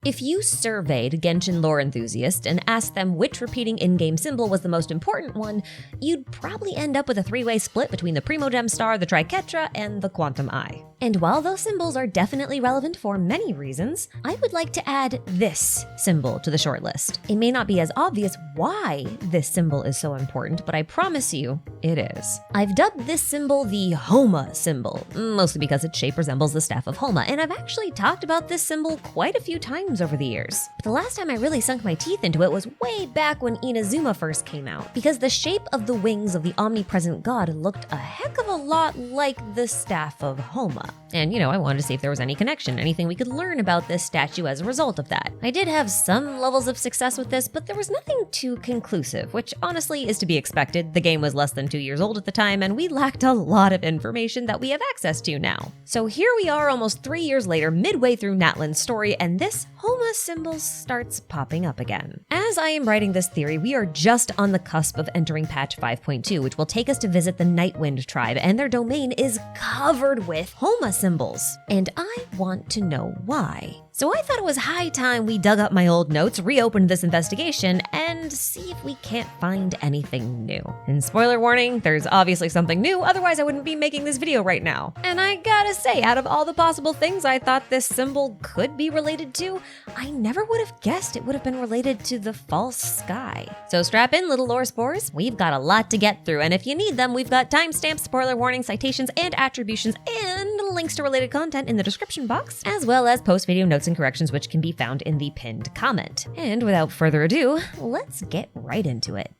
If you surveyed Genshin lore enthusiasts and asked them which repeating in-game symbol was the most important one, you'd probably end up with a three-way split between the Primogem Star, the Triquetra, and the Quantum Eye. And while those symbols are definitely relevant for many reasons, I would like to add this symbol to the shortlist. It may not be as obvious why this symbol is so important, but I promise you, it is. I've dubbed this symbol the Homa symbol, mostly because its shape resembles the staff of Homa, and I've actually talked about this symbol quite a few times over the years. But the last time I really sunk my teeth into it was way back when Inazuma first came out, because the shape of the wings of the omnipresent god looked a heck of a lot like the staff of Homa. And I wanted to see if there was any connection, anything we could learn about this statue as a result of that. I did have some levels of success with this, but there was nothing too conclusive, which honestly is to be expected. The game was less than 2 years old at the time, and we lacked a lot of information that we have access to now. So here we are almost 3 years later, midway through Natlan's story, and this Homa symbol starts popping up again. As I am writing this theory, we are just on the cusp of entering patch 5.2, which will take us to visit the Nightwind tribe, and their domain is covered with Homa symbols. And I want to know why. So I thought it was high time we dug up my old notes, reopened this investigation, and see if we can't find anything new. And spoiler warning, there's obviously something new, otherwise I wouldn't be making this video right now. And I gotta say, out of all the possible things I thought this symbol could be related to, I never would have guessed it would have been related to the false sky. So strap in, little lore spores. We've got a lot to get through, and if you need them, we've got timestamps, spoiler warning, citations, and attributions, and links to related content in the description box, as well as post-video notes and corrections which can be found in the pinned comment. And without further ado, let's get right into it.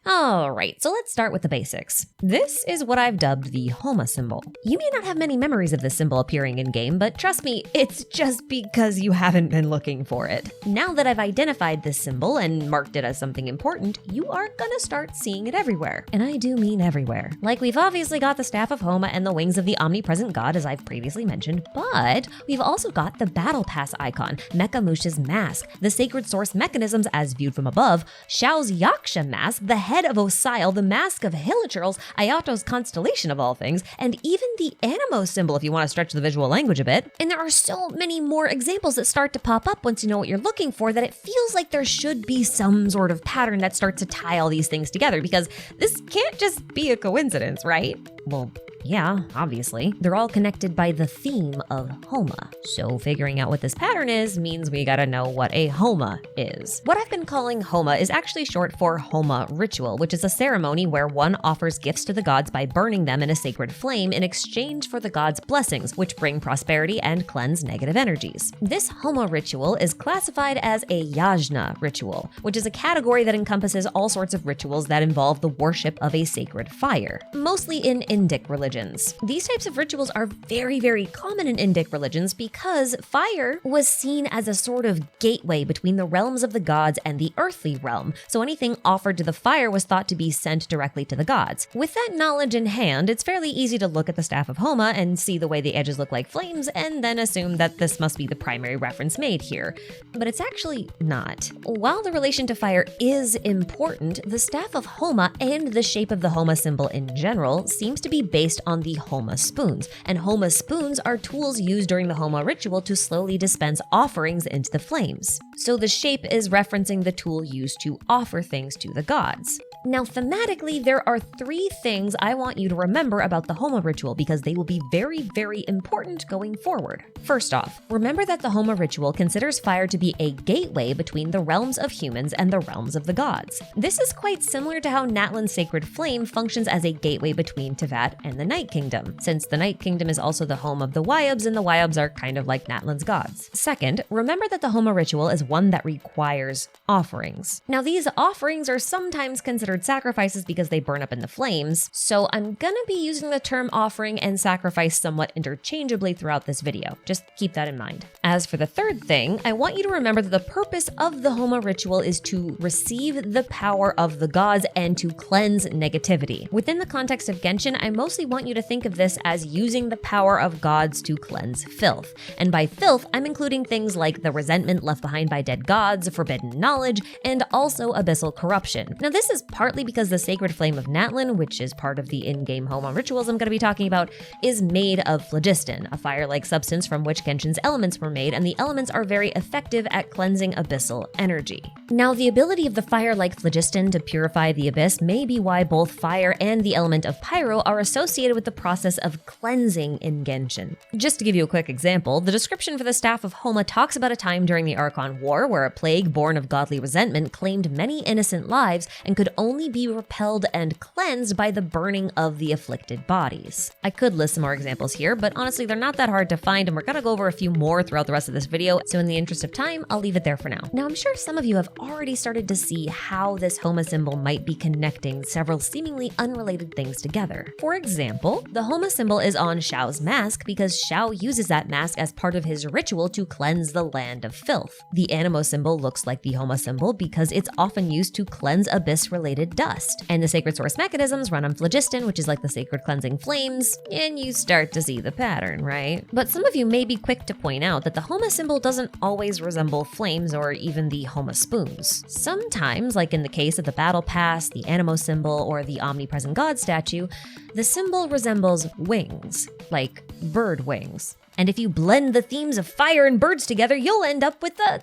Alright, so let's start with the basics. This is what I've dubbed the Homa symbol. You may not have many memories of this symbol appearing in-game, but trust me, it's just because you haven't been looking for it. Now that I've identified this symbol and marked it as something important, you are gonna start seeing it everywhere. And I do mean everywhere. Like, we've obviously got the staff of Homa and the wings of the omnipresent god, as I've previously mentioned, but we've also got the battle pass icon, Mekamush's mask, the sacred source mechanisms as viewed from above, Xiao's Yaksha mask, the head of Osile, the mask of Hilichurls, Ayato's constellation of all things, and even the Animo symbol if you want to stretch the visual language a bit. And there are so many more examples that start to pop up once you know what you're looking for that it feels like there should be some sort of pattern that starts to tie all these things together, because this can't just be a coincidence, right? Well, yeah, obviously. They're all connected by the theme of Homa. So figuring out what this pattern is means we gotta know what a Homa is. What I've been calling Homa is actually short for Homa ritual, which is a ceremony where one offers gifts to the gods by burning them in a sacred flame in exchange for the gods' blessings, which bring prosperity and cleanse negative energies. This Homa ritual is classified as a Yajna ritual, which is a category that encompasses all sorts of rituals that involve the worship of a sacred fire, mostly in Indic religion. These types of rituals are very, very common in Indic religions because fire was seen as a sort of gateway between the realms of the gods and the earthly realm, so anything offered to the fire was thought to be sent directly to the gods. With that knowledge in hand, it's fairly easy to look at the staff of Homa and see the way the edges look like flames and then assume that this must be the primary reference made here. But it's actually not. While the relation to fire is important, the staff of Homa and the shape of the Homa symbol in general seems to be based on the Homa spoons, and Homa spoons are tools used during the Homa ritual to slowly dispense offerings into the flames. So the shape is referencing the tool used to offer things to the gods. Now, thematically, there are 3 things I want you to remember about the Homa ritual because they will be very, very important going forward. First off, remember that the Homa ritual considers fire to be a gateway between the realms of humans and the realms of the gods. This is quite similar to how Natlan's sacred flame functions as a gateway between Teyvat and the Night Kingdom, since the Night Kingdom is also the home of the Wyobs, and the Wyobs are kind of like Natlan's gods. Second, remember that the Homa ritual is one that requires offerings. Now, these offerings are sometimes considered sacrifices because they burn up in the flames, so I'm gonna be using the term offering and sacrifice somewhat interchangeably throughout this video. Just keep that in mind. As for the third thing, I want you to remember that the purpose of the Homa ritual is to receive the power of the gods and to cleanse negativity. Within the context of Genshin, I mostly want you to think of this as using the power of gods to cleanse filth. And by filth, I'm including things like the resentment left behind by dead gods, forbidden knowledge, and also abyssal corruption. Now, this is part partly because the sacred flame of natlan, which is part of the in-game Homa rituals I'm going to be talking about, is made of phlogiston, a fire-like substance from which Genshin's elements were made, and the elements are very effective at cleansing abyssal energy. Now, the ability of the fire-like phlogiston to purify the abyss may be why both fire and the element of pyro are associated with the process of cleansing in Genshin. Just to give you a quick example, the description for the staff of Homa talks about a time during the Archon War where a plague born of godly resentment claimed many innocent lives and could only be repelled and cleansed by the burning of the afflicted bodies. I could list some more examples here, but honestly, they're not that hard to find, and we're gonna go over a few more throughout the rest of this video, so in the interest of time, I'll leave it there for now. Now, I'm sure some of you have already started to see how this Homa symbol might be connecting several seemingly unrelated things together. For example, the Homa symbol is on Xiao's mask because Xiao uses that mask as part of his ritual to cleanse the land of filth. The Animo symbol looks like the Homa symbol because it's often used to cleanse abyss-related dust. And the sacred source mechanisms run on phlogiston, which is like the sacred cleansing flames, and you start to see the pattern, right? But some of you may be quick to point out that the Homa symbol doesn't always resemble flames or even the Homa spoons. Sometimes, like in the case of the Battle Pass, the Animo symbol, or the Omnipresent God statue, the symbol resembles wings, like bird wings. And if you blend the themes of fire and birds together, you'll end up with a...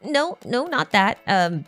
No, not that.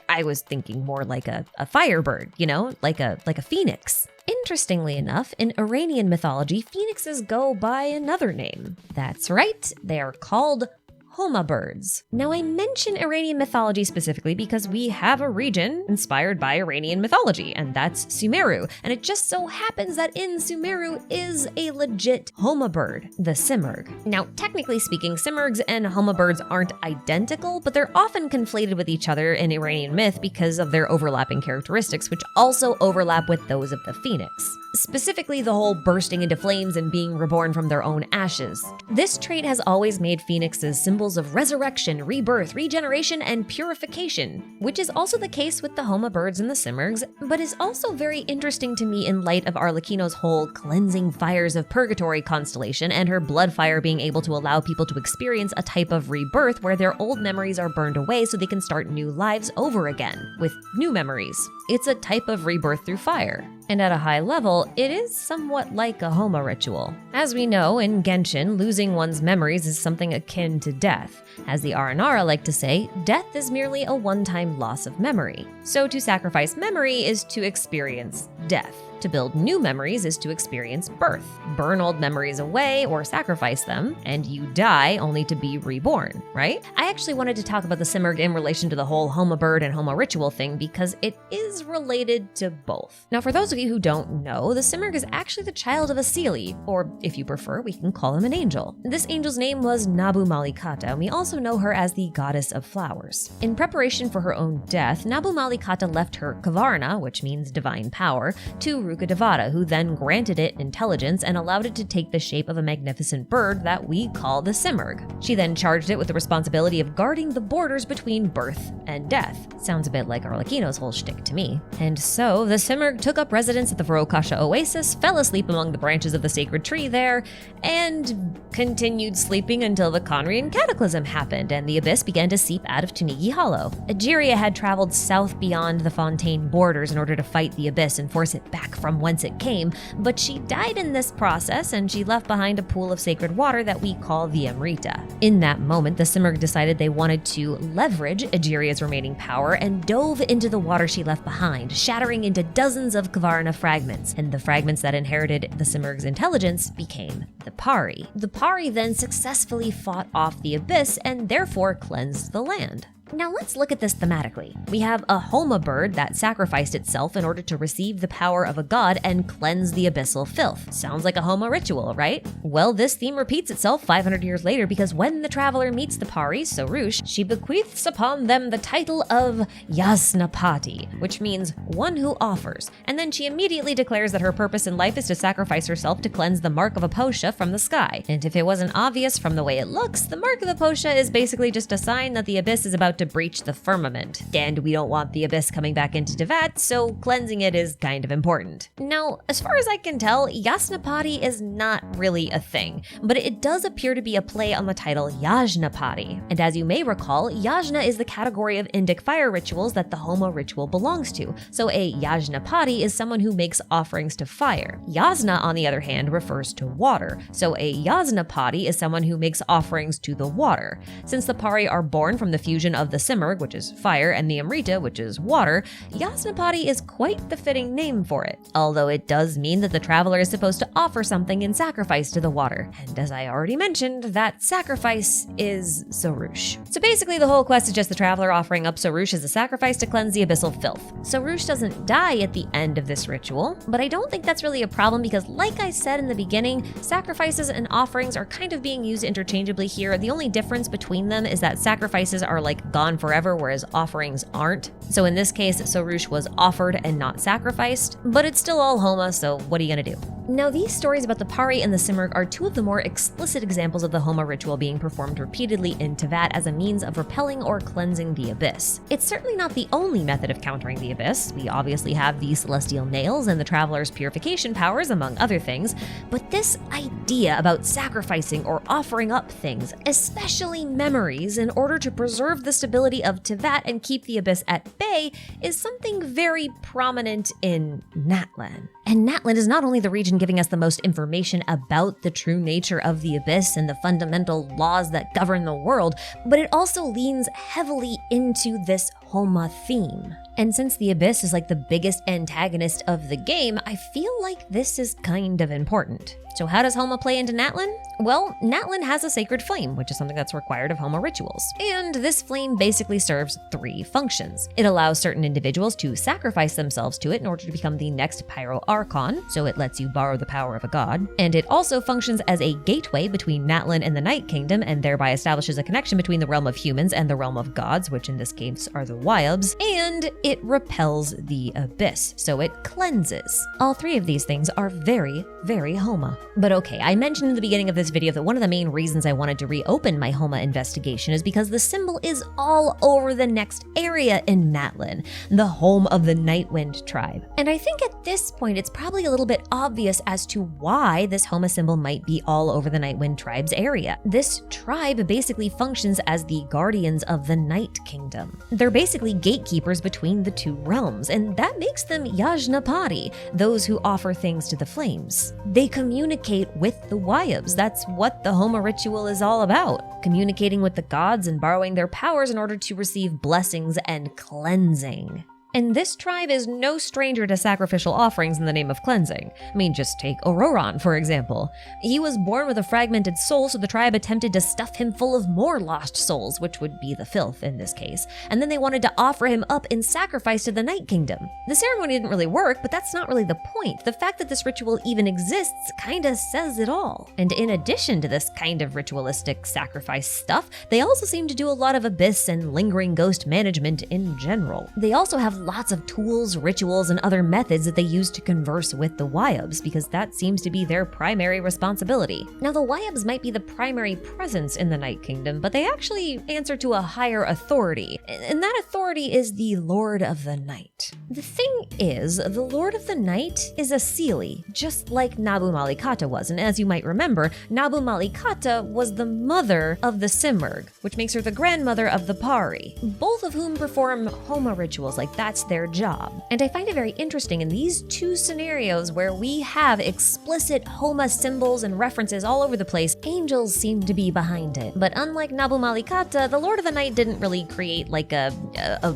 I was thinking more like a firebird, you know, like a phoenix. Interestingly enough, in Iranian mythology, phoenixes go by another name. That's right, they are called Homa birds. Now, I mention Iranian mythology specifically because we have a region inspired by Iranian mythology, and that's Sumeru. And it just so happens that in Sumeru is a legit Homa bird, the simurgh. Now, technically speaking, simurghs and Homa birds aren't identical, but they're often conflated with each other in Iranian myth because of their overlapping characteristics, which also overlap with those of the phoenix. Specifically, the whole bursting into flames and being reborn from their own ashes. This trait has always made phoenixes symbols of resurrection, rebirth, regeneration, and purification, which is also the case with the Homa birds and the simurghs, but is also very interesting to me in light of Arlecchino's whole cleansing fires of purgatory constellation and her blood fire being able to allow people to experience a type of rebirth where their old memories are burned away so they can start new lives over again, with new memories. It's a type of rebirth through fire. And at a high level, it is somewhat like a Homa ritual. As we know, in Genshin, losing one's memories is something akin to death. As the Aranara like to say, death is merely a one-time loss of memory. So to sacrifice memory is to experience death. To build new memories is to experience birth. Burn old memories away or sacrifice them, and you die only to be reborn, right? I actually wanted to talk about the simurgh in relation to the whole Homa bird and Homa ritual thing because it is related to both. Now, for those of you who don't know, the simurgh is actually the child of a Seelie, or if you prefer, we can call him an angel. This angel's name was Nabu Malikata, and we also know her as the goddess of flowers. In preparation for her own death, Nabu Malikata left her Kavarna, which means divine power, to Rukkhadevata, who then granted it intelligence and allowed it to take the shape of a magnificent bird that we call the simurgh. She then charged it with the responsibility of guarding the borders between birth and death. Sounds a bit like Arlecchino's whole shtick to me. And so, the simurgh took up residence at the Varokasha Oasis, fell asleep among the branches of the sacred tree there, and continued sleeping until the Conrian Cataclysm happened and the abyss began to seep out of Tunigi Hollow. Egeria had traveled south beyond the Fontaine borders in order to fight the abyss and force it back from whence it came, but she died in this process and she left behind a pool of sacred water that we call the Amrita. In that moment, the simurgh decided they wanted to leverage Egeria's remaining power and dove into the water she left behind, shattering into dozens of Kavarna fragments, and the fragments that inherited the simurgh's intelligence became the Pari. The Pari then successfully fought off the abyss and therefore cleansed the land. Now let's look at this thematically. We have a Homa bird that sacrificed itself in order to receive the power of a god and cleanse the abyssal filth. Sounds like a Homa ritual, right? Well, this theme repeats itself 500 years later because when the traveler meets the Pari, Sorush, she bequeaths upon them the title of Yasnapati, which means one who offers, and then she immediately declares that her purpose in life is to sacrifice herself to cleanse the mark of a Posha from the sky. And if it wasn't obvious from the way it looks, the mark of the Posha is basically just a sign that the abyss is about about to breach the firmament. And we don't want the abyss coming back into Teyvat, so cleansing it is kind of important. Now, as far as I can tell, Yasnapati is not really a thing, but it does appear to be a play on the title Yajnapati. And as you may recall, Yajna is the category of Indic fire rituals that the Homa ritual belongs to. So a Yajnapati is someone who makes offerings to fire. Yasna, on the other hand, refers to water. So a Yasnapati is someone who makes offerings to the water. Since the Pari are born from the fusion of the Simurgh, which is fire, and the Amrita, which is water, Yasnapati is quite the fitting name for it. Although it does mean that the traveler is supposed to offer something in sacrifice to the water. And as I already mentioned, that sacrifice is Sorush. So basically the whole quest is just the traveler offering up Sorush as a sacrifice to cleanse the abyssal filth. Sorush doesn't die at the end of this ritual, but I don't think that's really a problem because like I said in the beginning, sacrifices and offerings are kind of being used interchangeably here. The only difference between them is that sacrifices are like gone forever, whereas offerings aren't. So in this case, Sorush was offered and not sacrificed, but it's still all Homa, so what are you gonna do? Now, these stories about the Pari and the Simurgh are two of the more explicit examples of the Homa ritual being performed repeatedly in Teyvat as a means of repelling or cleansing the abyss. It's certainly not the only method of countering the abyss. We obviously have the celestial nails and the traveler's purification powers, among other things, but this idea about sacrificing or offering up things, especially memories, in order to preserve the stability of Teyvat and keep the abyss at bay, is something very prominent in Natlan. And Natlan is not only the region giving us the most information about the true nature of the abyss and the fundamental laws that govern the world, but it also leans heavily into this Homa theme. And since the abyss is like the biggest antagonist of the game, I feel like this is kind of important. So how does Homa play into Natlan? Well, Natlan has a sacred flame, which is something that's required of Homa rituals. And this flame basically serves three functions. It allows certain individuals to sacrifice themselves to it in order to become the next Pyro Archon, so it lets you borrow the power of a god. And it also functions as a gateway between Natlan and the Night Kingdom, and thereby establishes a connection between the realm of humans and the realm of gods, which in this case are the Wyobs. And it repels the abyss, so it cleanses. All three of these things are very, very Homa. But okay, I mentioned in the beginning of this video that one of the main reasons I wanted to reopen my Homa investigation is because the symbol is all over the next area in Natlan, the home of the Nightwind tribe. And I think at this point it's probably a little bit obvious as to why this Homa symbol might be all over the Nightwind tribe's area. This tribe basically functions as the guardians of the Night Kingdom. They're basically gatekeepers between the two realms, and that makes them Yajnapati, those who offer things to the flames. They communicate with the Wyobs. That's what the Homa ritual is all about. Communicating with the gods and borrowing their powers in order to receive blessings and cleansing. And this tribe is no stranger to sacrificial offerings in the name of cleansing. I mean, just take Ororon, for example. He was born with a fragmented soul, so the tribe attempted to stuff him full of more lost souls, which would be the filth in this case. And then they wanted to offer him up in sacrifice to the Night Kingdom. The ceremony didn't really work, but that's not really the point. The fact that this ritual even exists kinda says it all. And in addition to this kind of ritualistic sacrifice stuff, they also seem to do a lot of abyss and lingering ghost management in general. They also have lots of tools, rituals, and other methods that they use to converse with the Wyobs, because that seems to be their primary responsibility. Now, the Wyobs might be the primary presence in the Night Kingdom, but they actually answer to a higher authority, and that authority is the Lord of the Night. The thing is, the Lord of the Night is a Seelie, just like Nabu Malikata was, and as you might remember, Nabu Malikata was the mother of the Simurgh, which makes her the grandmother of the Pari, both of whom perform Homa rituals like that's their job. And I find it very interesting in these two scenarios where we have explicit Homa symbols and references all over the place, angels seem to be behind it. But unlike Nabu Malikata, the Lord of the Night didn't really create like a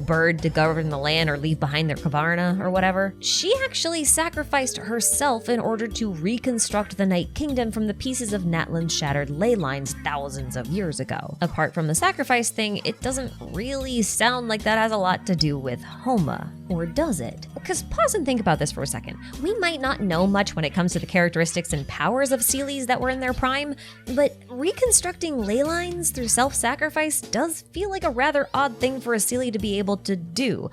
bird to govern the land or leave behind their Kavarna or whatever. She actually sacrificed herself in order to reconstruct the Night Kingdom from the pieces of Natlan's shattered ley lines thousands of years ago. Apart from the sacrifice thing, it doesn't really sound like that has a lot to do with Homa. Or does it? Because pause and think about this for a second. We might not know much when it comes to the characteristics and powers of Seelies that were in their prime, but reconstructing ley lines through self-sacrifice does feel like a rather odd thing for a Seelie to be able to do.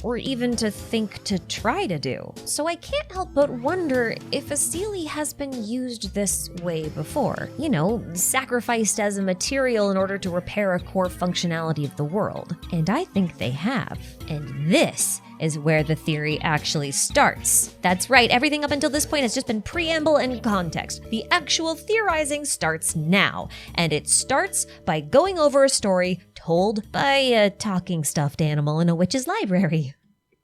or even to think to try to do. So I can't help but wonder if a Seelie has been used this way before. You know, sacrificed as a material in order to repair a core functionality of the world. And I think they have. And this is where the theory actually starts. That's right, everything up until this point has just been preamble and context. The actual theorizing starts now, and it starts by going over a story told by a talking stuffed animal in a witch's library.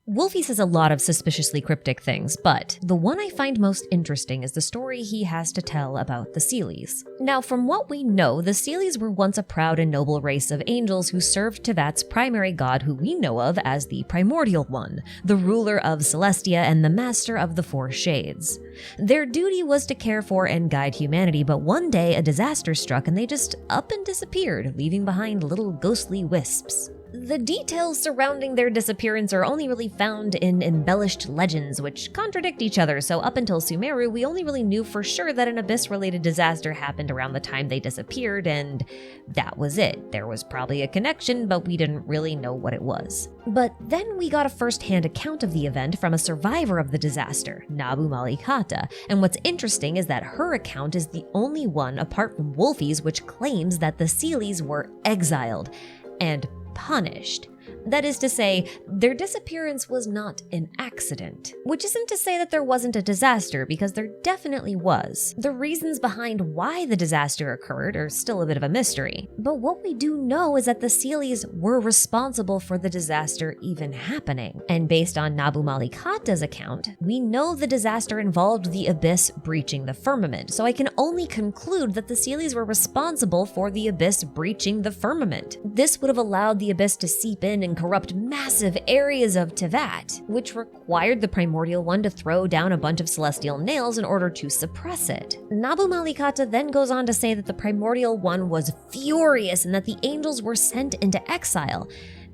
Wolfie says a lot of suspiciously cryptic things, but the one I find most interesting is the story he has to tell about the Seelies. Now, from what we know, the Seelies were once a proud and noble race of angels who served Tevat's primary god, who we know of as the Primordial One, the ruler of Celestia and the master of the Four Shades. Their duty was to care for and guide humanity, but one day a disaster struck and they just up and disappeared, leaving behind little ghostly wisps. The details surrounding their disappearance are only really found in embellished legends, which contradict each other, so up until Sumeru, we only really knew for sure that an Abyss-related disaster happened around the time they disappeared, and that was it. There was probably a connection, but we didn't really know what it was. But then we got a first-hand account of the event from a survivor of the disaster, Nabu Malikata, and what's interesting is that her account is the only one, apart from Wolfie's, which claims that the Seelies were exiled and punished. That is to say, their disappearance was not an accident. Which isn't to say that there wasn't a disaster, because there definitely was. The reasons behind why the disaster occurred are still a bit of a mystery. But what we do know is that the Seelies were responsible for the disaster even happening. And based on Nabu Malikata's account, we know the disaster involved the Abyss breaching the firmament, so I can only conclude that the Seelies were responsible for the Abyss breaching the firmament. This would have allowed the Abyss to seep in and corrupt massive areas of Tevat, which required the Primordial One to throw down a bunch of celestial nails in order to suppress it. Nabu Malikata then goes on to say that the Primordial One was furious and that the angels were sent into exile.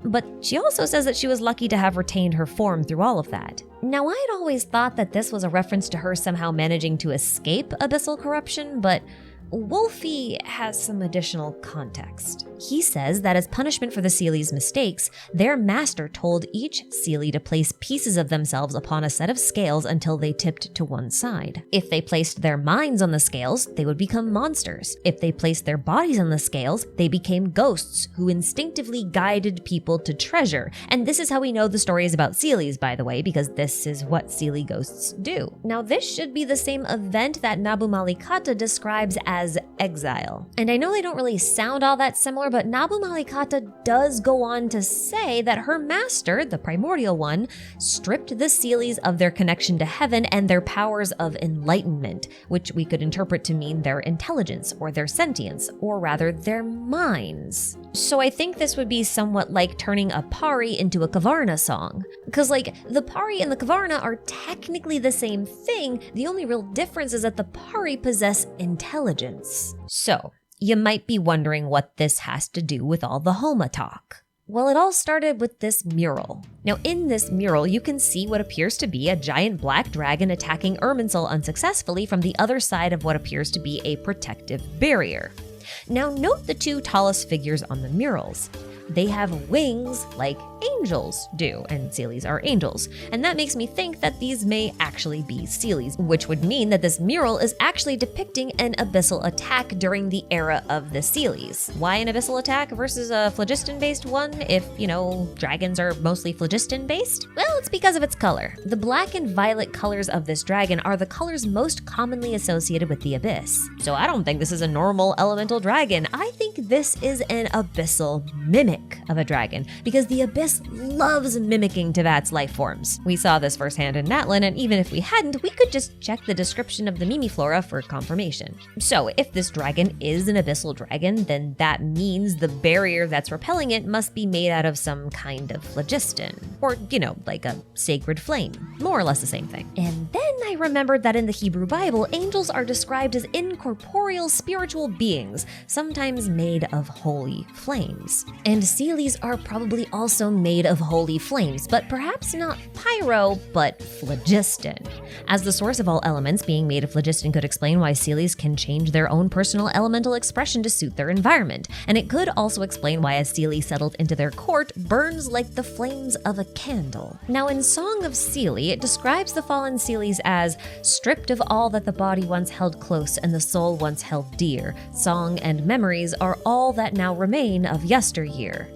But she also says that she was lucky to have retained her form through all of that. Now, I'd always thought that this was a reference to her somehow managing to escape abyssal corruption, but Wolfie has some additional context. He says that as punishment for the Seelies' mistakes, their master told each Seelie to place pieces of themselves upon a set of scales until they tipped to one side. If they placed their minds on the scales, they would become monsters. If they placed their bodies on the scales, they became ghosts who instinctively guided people to treasure. And this is how we know the story is about Seelies, by the way, because this is what Seelie ghosts do. Now, this should be the same event that Nabu Malikata describes as exile. And I know they don't really sound all that similar, but Nabu Malikata does go on to say that her master, the Primordial One, stripped the Seelies of their connection to heaven and their powers of enlightenment, which we could interpret to mean their intelligence or their sentience, or rather their minds. So I think this would be somewhat like turning a Pari into a Kavarna song. Because the Pari and the Kavarna are technically the same thing, the only real difference is that the Pari possess intelligence. So, you might be wondering what this has to do with all the Homa talk. Well, it all started with this mural. Now, in this mural, you can see what appears to be a giant black dragon attacking Irminsul unsuccessfully from the other side of what appears to be a protective barrier. Now, note the two tallest figures on the murals. They have wings like angels do, and Seelies are angels. And that makes me think that these may actually be Seelies, which would mean that this mural is actually depicting an abyssal attack during the era of the Seelies. Why an abyssal attack versus a phlogiston-based one if, dragons are mostly phlogiston-based? Well, it's because of its color. The black and violet colors of this dragon are the colors most commonly associated with the abyss. So I don't think this is a normal elemental dragon. I think this is an abyssal mimic of a dragon, because the abyss loves mimicking Tevat's life forms. We saw this firsthand in Natlan, and even if we hadn't, we could just check the description of the Mimiflora for confirmation. So if this dragon is an abyssal dragon, then that means the barrier that's repelling it must be made out of some kind of phlogiston, or like a sacred flame, more or less the same thing. And then I remembered that in the Hebrew Bible, angels are described as incorporeal spiritual beings, sometimes made of holy flames. And Seelies are probably also made of holy flames, but perhaps not pyro, but phlogiston. As the source of all elements, being made of phlogiston could explain why Seelies can change their own personal elemental expression to suit their environment, and it could also explain why a Seelie settled into their court burns like the flames of a candle. Now in Song of Seelie, it describes the fallen Seelies as stripped of all that the body once held close and the soul once held dear. Song and memories are all that now remain of yesteryear.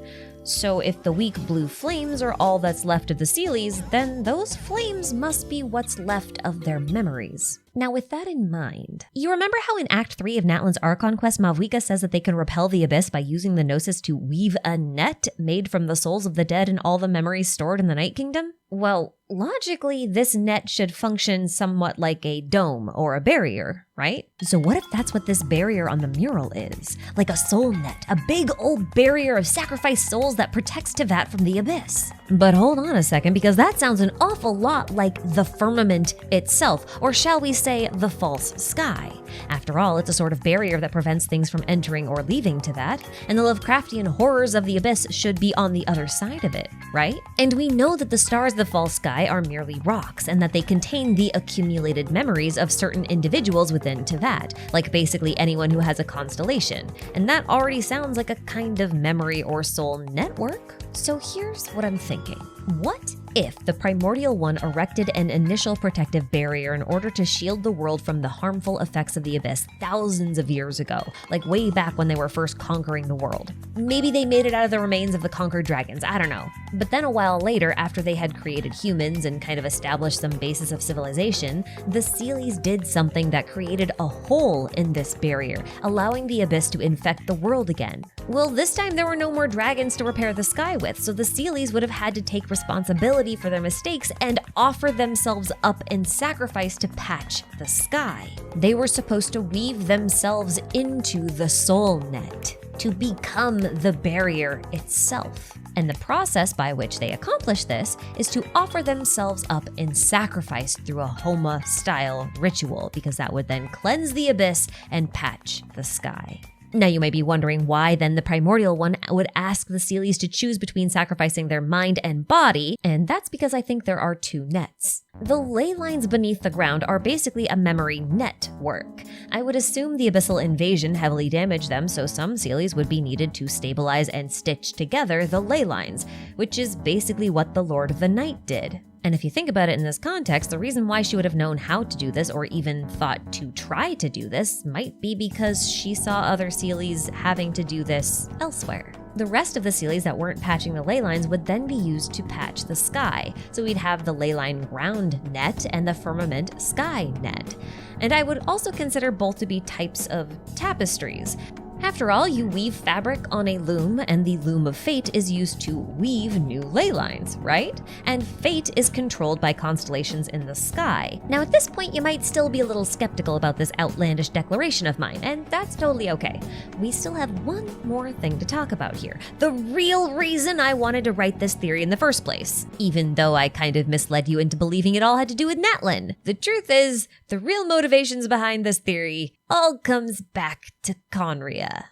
So if the weak blue flames are all that's left of the Seelies, then those flames must be what's left of their memories. Now with that in mind, you remember how in Act 3 of Natlan's Archon quest, Malvika says that they can repel the abyss by using the Gnosis to weave a net made from the souls of the dead and all the memories stored in the Night Kingdom? Well, logically, this net should function somewhat like a dome or a barrier, right? So what if that's what this barrier on the mural is? Like a soul net, a big old barrier of sacrificed souls that protects Teyvat from the abyss. But hold on a second, because that sounds an awful lot like the firmament itself, or shall we say the false sky. After all, it's a sort of barrier that prevents things from entering or leaving Teyvat, and the Lovecraftian horrors of the abyss should be on the other side of it, right? And we know that the stars of the false sky are merely rocks, and that they contain the accumulated memories of certain individuals within Teyvat, like basically anyone who has a constellation, and that already sounds like a kind of memory or soul network. So here's what I'm thinking. What if the Primordial One erected an initial protective barrier in order to shield the world from the harmful effects of the abyss thousands of years ago, like way back when they were first conquering the world? Maybe they made it out of the remains of the conquered dragons, I don't know. But then a while later, after they had created humans and kind of established some basis of civilization, the Seelies did something that created a hole in this barrier, allowing the abyss to infect the world again. Well, this time there were no more dragons to repair the sky with, so the Seelies would have had to take responsibility for their mistakes and offer themselves up in sacrifice to patch the sky. They were supposed to weave themselves into the soul net, to become the barrier itself. And the process by which they accomplish this is to offer themselves up in sacrifice through a Homa-style ritual, because that would then cleanse the abyss and patch the sky. Now you might be wondering why then the Primordial One would ask the Seelies to choose between sacrificing their mind and body, and that's because I think there are two nets. The ley lines beneath the ground are basically a memory network. I would assume the abyssal invasion heavily damaged them, so some Seelies would be needed to stabilize and stitch together the ley lines, which is basically what the Lord of the Night did. And if you think about it in this context, the reason why she would have known how to do this or even thought to try to do this might be because she saw other Seelies having to do this elsewhere. The rest of the Seelies that weren't patching the ley lines would then be used to patch the sky. So we'd have the ley line ground net and the firmament sky net. And I would also consider both to be types of tapestries. After all, you weave fabric on a loom, and the loom of fate is used to weave new ley lines, right? And fate is controlled by constellations in the sky. Now at this point, you might still be a little skeptical about this outlandish declaration of mine, and that's totally okay. We still have one more thing to talk about here. The real reason I wanted to write this theory in the first place, even though I kind of misled you into believing it all had to do with Natlan. The truth is, the real motivations behind this theory all comes back to Khaenri'ah.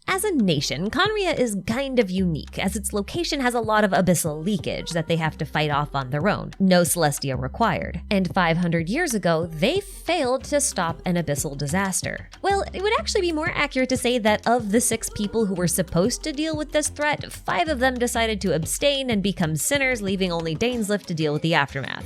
As a nation, Khaenri'ah is kind of unique, as its location has a lot of abyssal leakage that they have to fight off on their own, no Celestia required. And 500 years ago, they failed to stop an abyssal disaster. Well, it would actually be more accurate to say that of the 6 people who were supposed to deal with this threat, 5 of them decided to abstain and become sinners, leaving only Dainslift to deal with the aftermath.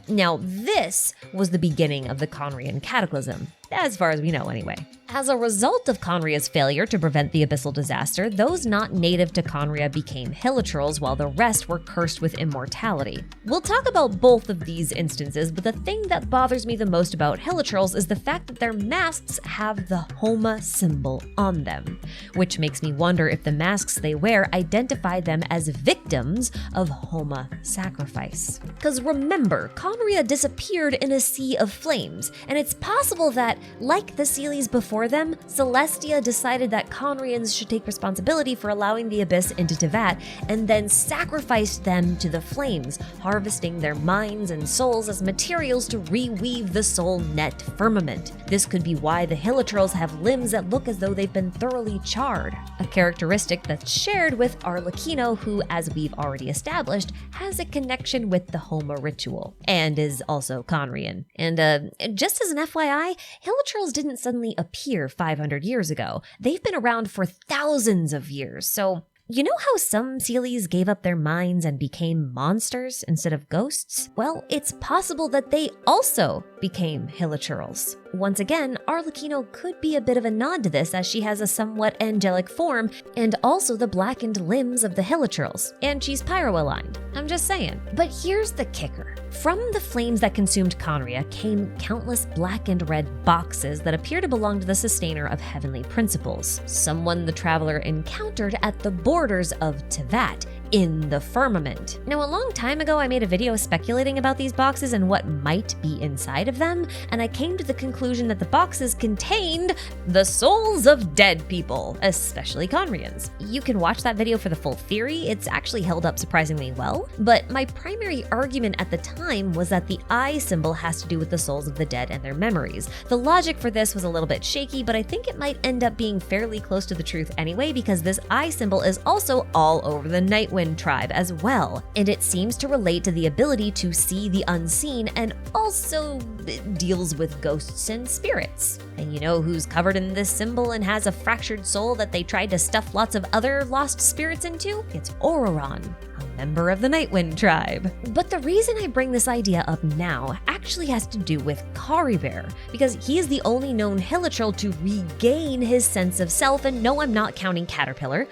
Now, this was the beginning of the Khaenri'an cataclysm, as far as we know anyway. As a result of Khaenri'ah's failure to prevent the abyssal disaster, those not native to Khaenri'ah became hilichurls while the rest were cursed with immortality. We'll talk about both of these instances, but the thing that bothers me the most about hilichurls is the fact that their masks have the Homa symbol on them, which makes me wonder if the masks they wear identify them as victims of Homa sacrifice. Because remember, Khaenri'ah disappeared in a sea of flames, and it's possible that like the Seelies before them, Celestia decided that Conrians should take responsibility for allowing the Abyss into Teyvat, and then sacrificed them to the flames, harvesting their minds and souls as materials to reweave the soul net firmament. This could be why the Hilichurls have limbs that look as though they've been thoroughly charred, a characteristic that's shared with Arlecchino, who, as we've already established, has a connection with the Homa ritual, and is also Conrian. And just as an FYI, Hilichurls didn't suddenly appear 500 years ago. They've been around for thousands of years, so you know how some Seelies gave up their minds and became monsters instead of ghosts? Well, it's possible that they also became Hilichurls. Once again, Arlecchino could be a bit of a nod to this, as she has a somewhat angelic form and also the blackened limbs of the Hilichurls, and she's pyro-aligned. I'm just saying. But here's the kicker. From the flames that consumed Conria came countless black and red boxes that appear to belong to the sustainer of heavenly principles, someone the traveler encountered at the borders of Teyvat, in the firmament. Now, a long time ago, I made a video speculating about these boxes and what might be inside of them, and I came to the conclusion that the boxes contained the souls of dead people, especially Conrians. You can watch that video for the full theory. It's actually held up surprisingly well, but my primary argument at the time was that the eye symbol has to do with the souls of the dead and their memories. The logic for this was a little bit shaky, but I think it might end up being fairly close to the truth anyway, because this eye symbol is also all over the Nightwind tribe as well, and it seems to relate to the ability to see the unseen, and also deals with ghosts and spirits. And you know who's covered in this symbol and has a fractured soul that they tried to stuff lots of other lost spirits into? It's Ororon, a member of the Nightwind tribe. But the reason I bring this idea up now actually has to do with Caribert, because he is the only known Hilichurl to regain his sense of self, and no, I'm not counting Caterpillar.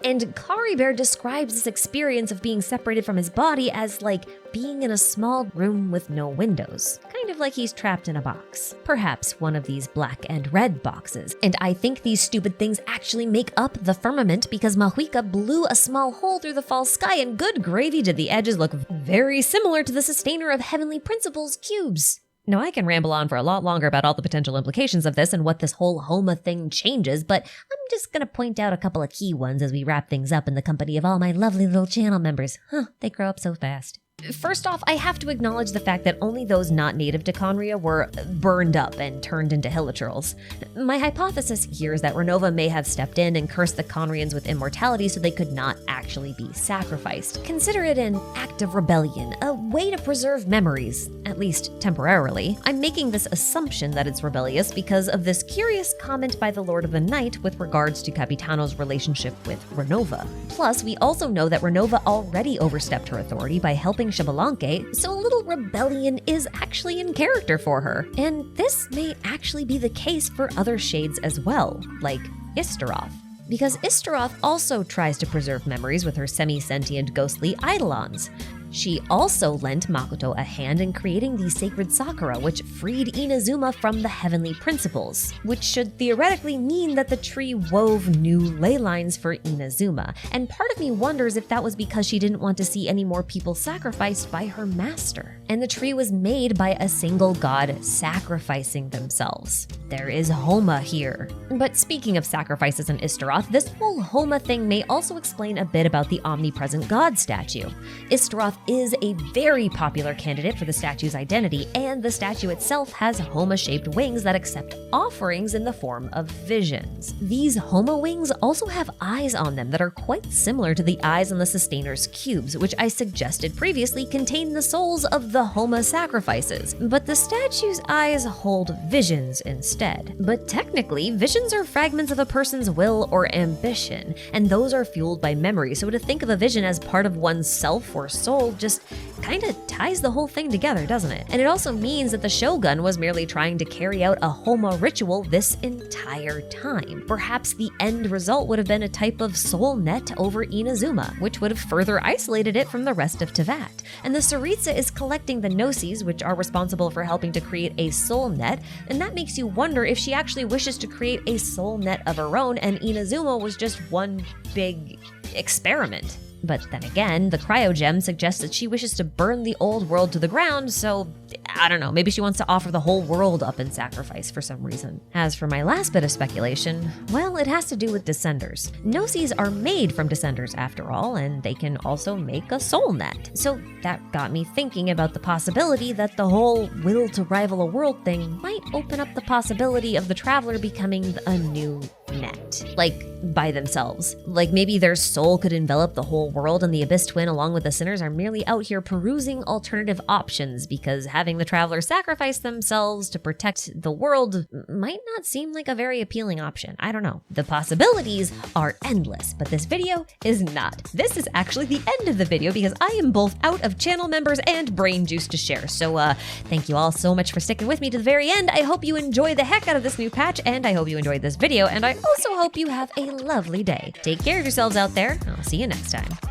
And Caribert describes this experience of being separated from his body as like being in a small room with no windows, kind of like he's trapped in a box. Perhaps one of these black and red boxes. And I think these stupid things actually make up the firmament, because Mahuika blew a small hole through the false sky, and good gravy did the edges look very similar to the sustainer of heavenly principles cubes. Now, I can ramble on for a lot longer about all the potential implications of this and what this whole Homa thing changes, but I'm just gonna point out a couple of key ones as we wrap things up in the company of all my lovely little channel members. They grow up so fast. First off, I have to acknowledge the fact that only those not native to Conria were burned up and turned into Hilichurls. My hypothesis here is that Renova may have stepped in and cursed the Conrians with immortality so they could not actually be sacrificed. Consider it an act of rebellion, a way to preserve memories, at least temporarily. I'm making this assumption that it's rebellious because of this curious comment by the Lord of the Night with regards to Capitano's relationship with Renova. Plus, we also know that Renova already overstepped her authority by helping Xbalanque, so a little rebellion is actually in character for her. And this may actually be the case for other shades as well, like Istaroth. Because Istaroth also tries to preserve memories with her semi-sentient ghostly Eidolons. She also lent Makoto a hand in creating the sacred Sakura, which freed Inazuma from the heavenly principles, which should theoretically mean that the tree wove new ley lines for Inazuma. And part of me wonders if that was because she didn't want to see any more people sacrificed by her master. And the tree was made by a single god sacrificing themselves. There is Homa here. But speaking of sacrifices in Istaroth, this whole Homa thing may also explain a bit about the omnipresent god statue. Istaroth is a very popular candidate for the statue's identity, and the statue itself has Homa-shaped wings that accept offerings in the form of visions. These Homa wings also have eyes on them that are quite similar to the eyes on the Sustainer's cubes, which I suggested previously contain the souls of the Homa sacrifices, but the statue's eyes hold visions instead. But technically, visions are fragments of a person's will or ambition, and those are fueled by memory, so to think of a vision as part of one's self or soul just kind of ties the whole thing together, doesn't it? And it also means that the Shogun was merely trying to carry out a Homa ritual this entire time. Perhaps the end result would have been a type of soul net over Inazuma, which would have further isolated it from the rest of Teyvat. And the Tsaritsa is collecting the Gnosis, which are responsible for helping to create a soul net, and that makes you wonder if she actually wishes to create a soul net of her own and Inazuma was just one big experiment. But then again, the cryogem suggests that she wishes to burn the old world to the ground, so I don't know, maybe she wants to offer the whole world up in sacrifice for some reason. As for my last bit of speculation, well, it has to do with descenders. Gnosis are made from descenders after all, and they can also make a soul net. So that got me thinking about the possibility that the whole will to rival a world thing might open up the possibility of the Traveler becoming a new net. Like, by themselves. Like, maybe their soul could envelop the whole world and the Abyss Twin along with the Sinners are merely out here perusing alternative options because having the Traveler sacrifice themselves to protect the world might not seem like a very appealing option. I don't know. The possibilities are endless, but this video is not. This is actually the end of the video because I am both out of channel members and brain juice to share. So thank you all so much for sticking with me to the very end. I hope you enjoy the heck out of this new patch, and I hope you enjoyed this video, and I also hope you have a lovely day. Take care of yourselves out there, and I'll see you next time.